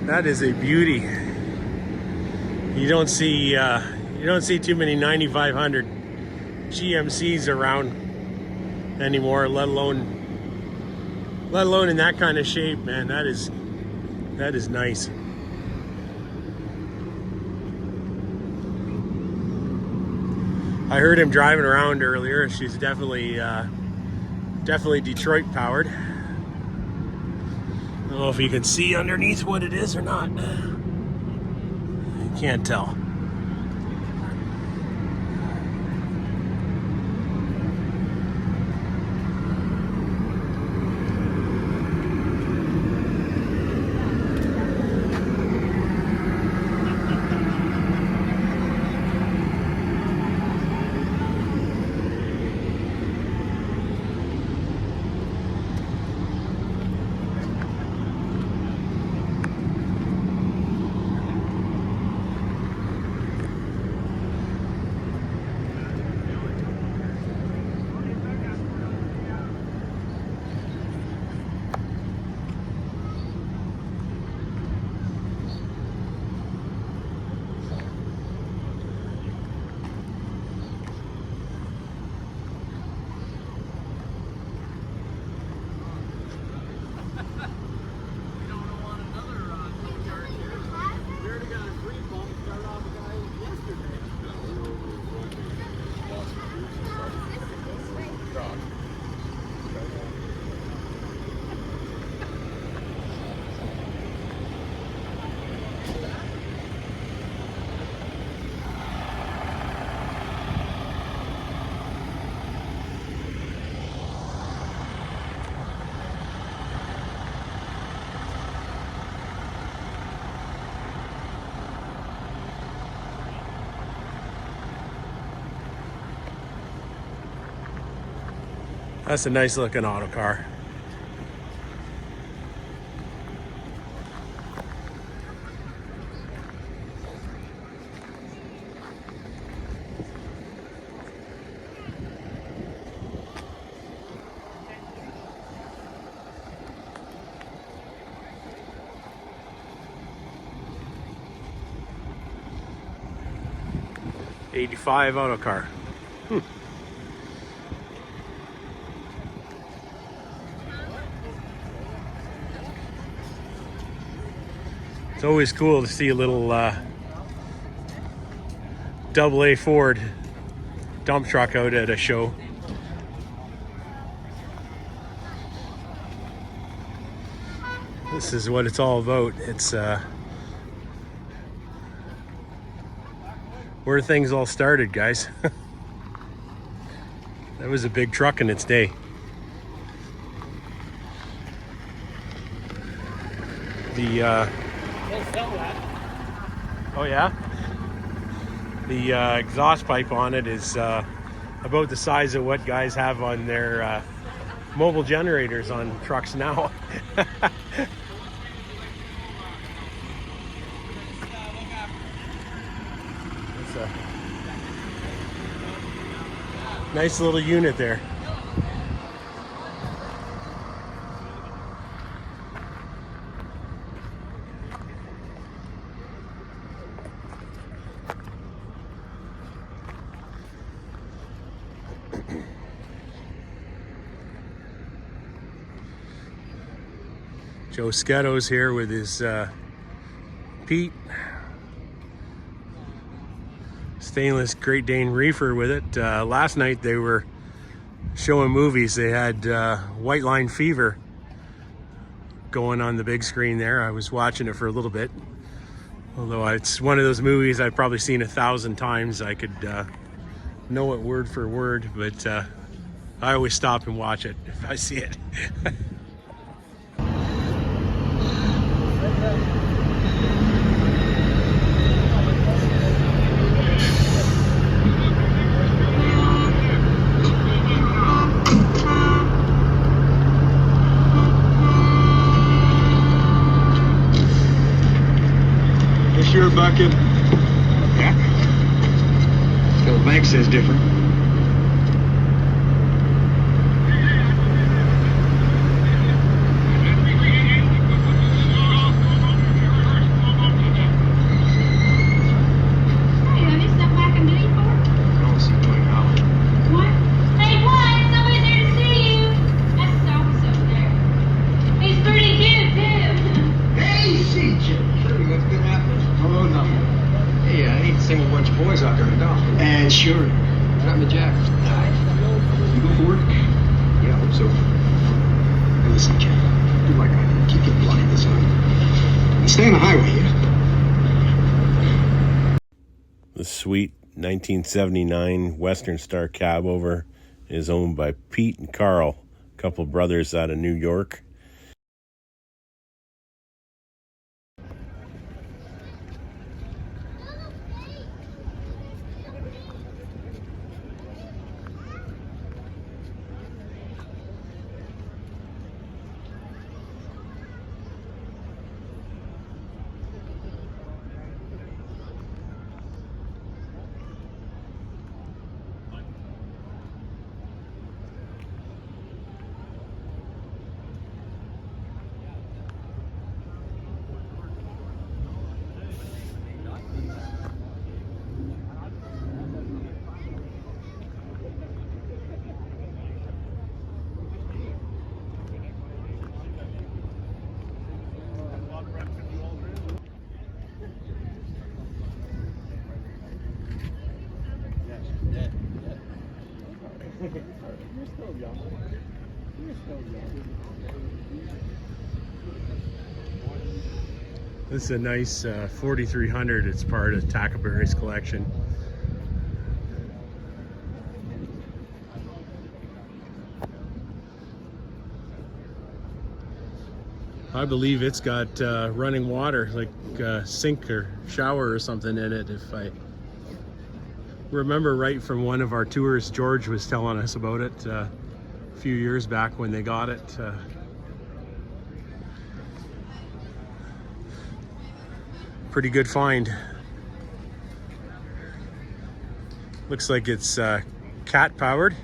That is a beauty. You don't see too many 9500 GMCs around anymore, let alone in that kind of shape, man. That is nice. I heard him driving around earlier. She's definitely Detroit powered. I don't know if you can see underneath what it is or not. You can't tell. That's a nice looking auto car. '85 auto car. It's always cool to see a little AA Ford dump truck out at a show. This is what it's all about. It's where things all started, guys. That was a big truck in its day. Oh yeah? The exhaust pipe on it is about the size of what guys have on their mobile generators on trucks now. It's a nice little unit there. Joe Schetto's here with his Pete stainless Great Dane reefer with it. Last night they were showing movies. They had White Line Fever going on the big screen there. I was watching it for a little bit. Although it's one of those movies I've probably seen 1,000 times. I could know it word for word, but I always stop and watch it if I see it. bucket. Yeah. Well, the bank says different. Boys out there in the dock. And sure. Got me Jack. You go for it? Yeah, I hope so. Hey, listen, Jack. Do like I do. Keep getting blind this time. And stay on the highway, yeah? The sweet 1979 Western Star cab over is owned by Pete and Carl, a couple brothers out of New York. This is a nice 4300. It's part of Tackaberry's collection. I believe it's got running water, like a sink or shower or something in it, if I remember right from one of our tours. George was telling us about it a few years back when they got it. Pretty good find. Looks like it's cat powered.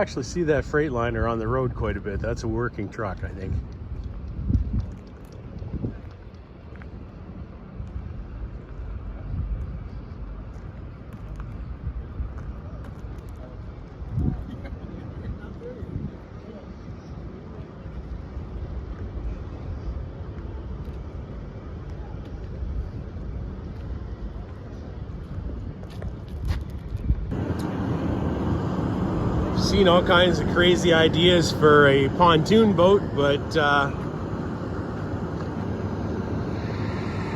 actually see that Freightliner on the road quite a bit. That's a working truck, I think. Seen all kinds of crazy ideas for a pontoon boat, but I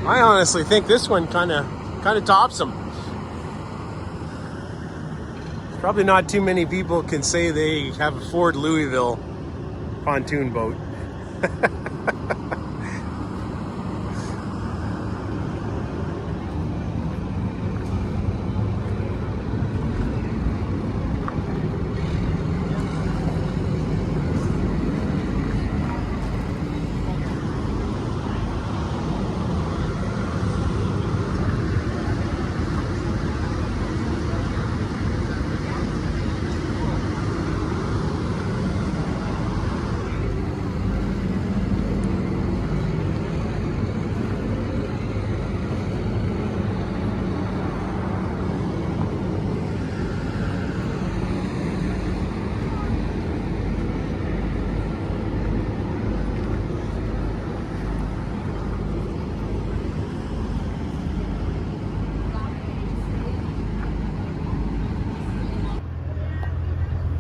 honestly think this one kind of tops them. Probably not too many people can say they have a Ford Louisville pontoon boat.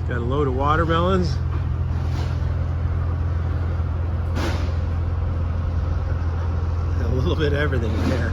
Got a load of watermelons. A little bit of everything in there.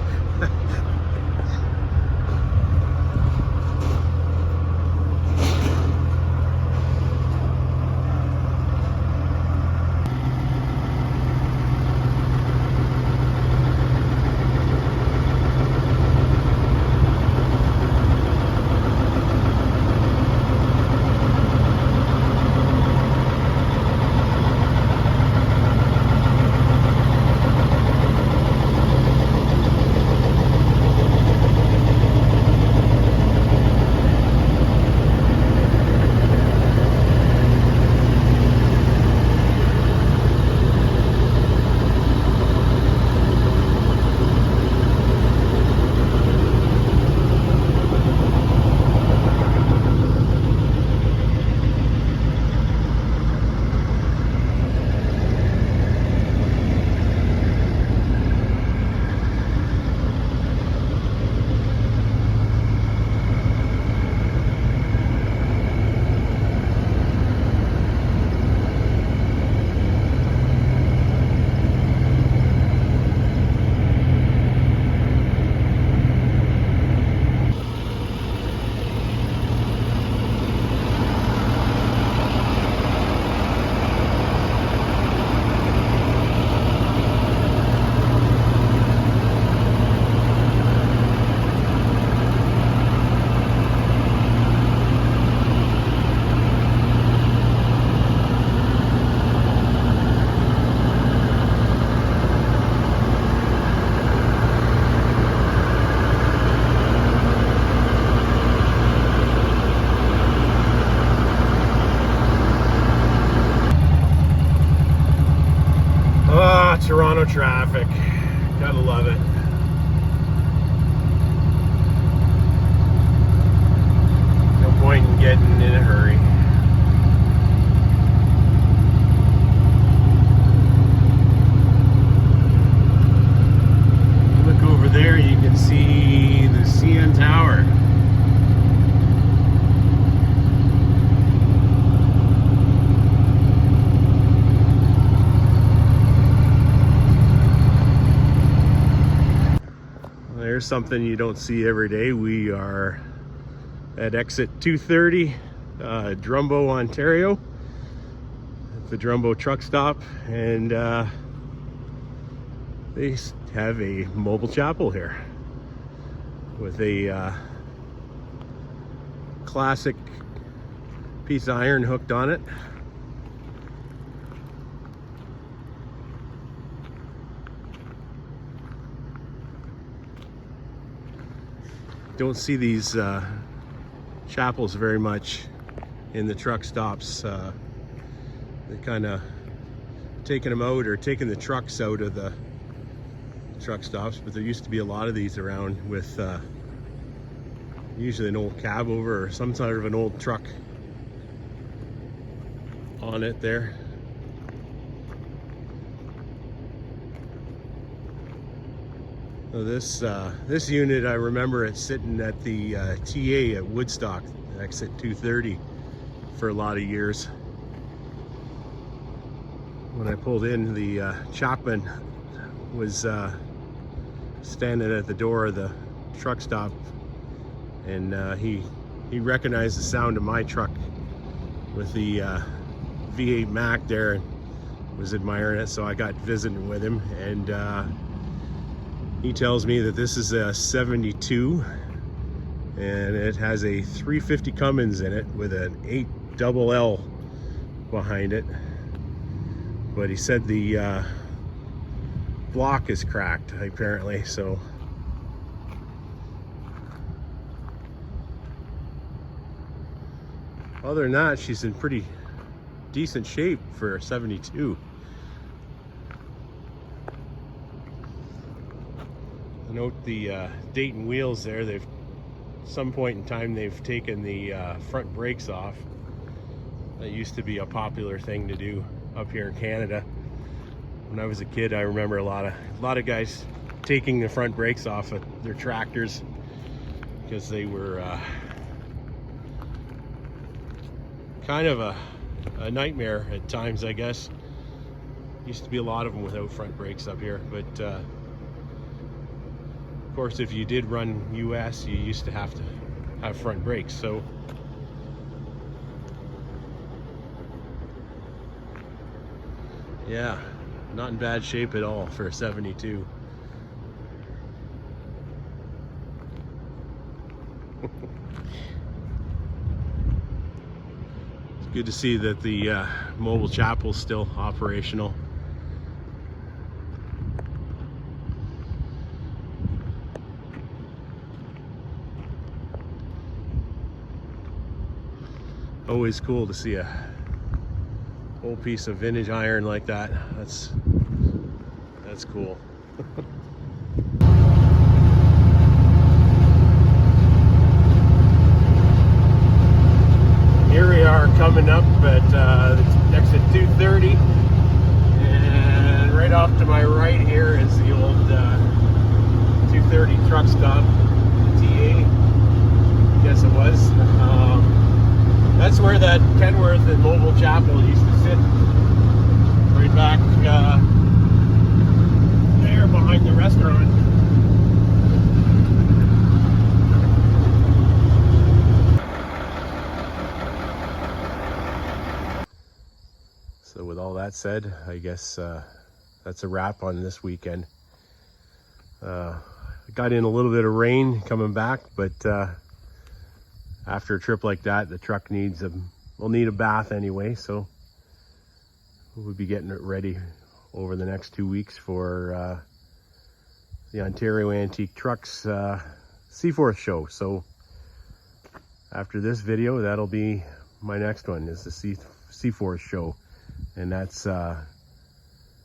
Toronto traffic. Gotta love it. No point in getting in a hurry. Look over there, you can see the CN Tower. There's something you don't see every day. We are at exit 230, Drumbo, Ontario, at the Drumbo truck stop, and they have a mobile chapel here with a classic piece of iron hooked on it. Don't see these chapels very much in the truck stops. They're kind of taking them out or taking the trucks out of the truck stops, but there used to be a lot of these around with usually an old cab over or some sort of an old truck on it there. So this unit, I remember it sitting at the TA at Woodstock, exit 230, for a lot of years. When I pulled in, the Chapman was standing at the door of the truck stop, and he recognized the sound of my truck with the V8 Mac there and was admiring it, so I got visiting with him, and he tells me that this is a 72 and it has a 350 Cummins in it with an 8 double L behind it, but he said the block is cracked apparently. So other than that, she's in pretty decent shape for a 72. Note the Dayton wheels there. They've, some point in time, they've taken the front brakes off. That used to be a popular thing to do up here in Canada. When I was a kid, I remember a lot of guys taking the front brakes off of their tractors because they were kind of a nightmare at times, I guess. Used to be a lot of them without front brakes up here, but of course, if you did run US, you used to have front brakes. So yeah, not in bad shape at all for a 72. It's good to see that the mobile chapel's still operational. Always cool to see a whole piece of vintage iron like that. That's cool. Here we are coming up at exit 230, and right off to my right here is the old 230 truck stop, TA, I guess it was. That's where that Kenworth and Mobile Chapel used to sit, right back there behind the restaurant. So with all that said, I guess that's a wrap on this weekend. Got in a little bit of rain coming back, but after a trip like that, the truck will need a bath anyway, so we'll be getting it ready over the next 2 weeks for the Ontario Antique Trucks Seaforth show. So after this video, that'll be my next one, is the Seaforth show, and that's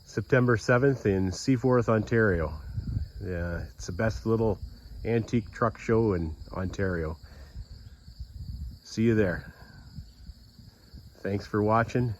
September 7th in Seaforth, Ontario. Yeah, it's the best little antique truck show in Ontario. See you there. Thanks for watching.